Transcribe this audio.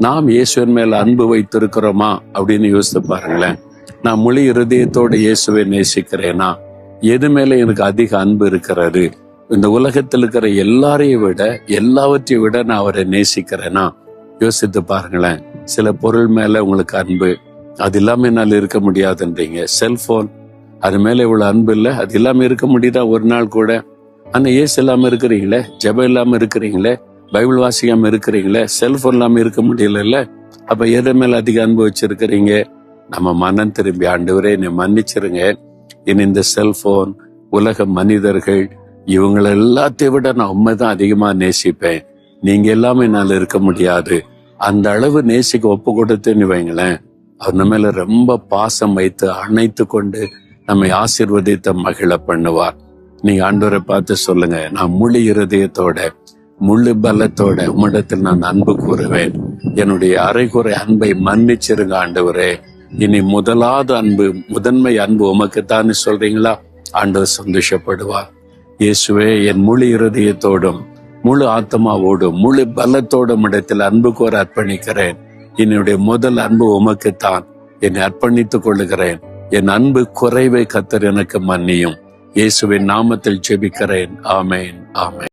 நாம் இயேசுவின் மேல அன்பு வைத்திருக்கிறோமா அப்படின்னு யோசித்து பாருங்களேன். நான் முழு இருதயத்தோடு இயேசுவை நேசிக்கிறேனா? எது மேல எனக்கு அதிக அன்பு இருக்கிறது? இந்த உலகத்தில் இருக்கிற எல்லாரையும் விட, எல்லாவற்றையும் விட நான் அவரை நேசிக்கிறேனா? யோசித்து பாருங்களேன். சில பொருள் மேல உங்களுக்கு அன்பு, அது இல்லாம என்னால் இருக்க முடியாதுன்றீங்க. செல்போன், அது மேல இவ்வளவு அன்பு இல்லை, அது இல்லாம இருக்க முடியுதா ஒரு நாள் கூட? ஆனா ஏசு இல்லாம இருக்கிறீங்களே, ஜெபம் இல்லாம இருக்கிறீங்களே, பைபிள் வாசிக்காம இருக்கிறீங்களே, செல்போன் இல்லாம இருக்க முடியல. அப்ப எதை மேல அதிக அன்பு வச்சிருக்கிறீங்க? நம்ம மனம் திரும்பி, ஆண்டவரே என்னை மன்னிச்சிருங்க, இனி இந்த செல்போன், உலக மனிதர்கள், இவங்களை எல்லாத்தையும் விட நான் உண்மைதான் அதிகமா நேசிப்பேன், நீங்க எல்லாமே என்னால இருக்க முடியாது, அந்த அளவு நேசிக்க ஒப்பு கொடுத்துன்னு வைங்களேன், அவர் நம்ம மேல ரொம்ப பாசம் வைத்து அணைத்து கொண்டு நம்மை ஆசீர்வதித்த மகிழ பண்ணுவார். நீங்க ஆண்டவரை பார்த்து சொல்லுங்க, நான் முழு இருதயத்தோட முழு பலத்தோட உம்மிடத்தில் நான் அன்பு கூறுவேன், என்னுடைய அரைகுறை அன்பை மன்னிச்சிருங்க ஆண்டவரே, இனி முதலாவது அன்பு, முதன்மை அன்பு உமக்குத்தான்னு சொல்றீங்களா? ஆண்டவர் சந்தோஷப்படுவார். இயேசுவே, என் முழு இருதயத்தோடும் முழு ஆத்மாவோடும் முழு பலத்தோடும் இடத்தில் அன்பு கோர அர்ப்பணிக்கிறேன். என்னுடைய முதல் அன்பு உமக்குத்தான், என்னை அர்ப்பணித்துக் கொள்ளுகிறேன். என் அன்பு குறைவை கர்த்தர் எனக்கு மன்னியும். இயேசுவின் நாமத்தில் ஜெபிக்கிறேன். ஆமேன், ஆமேன்.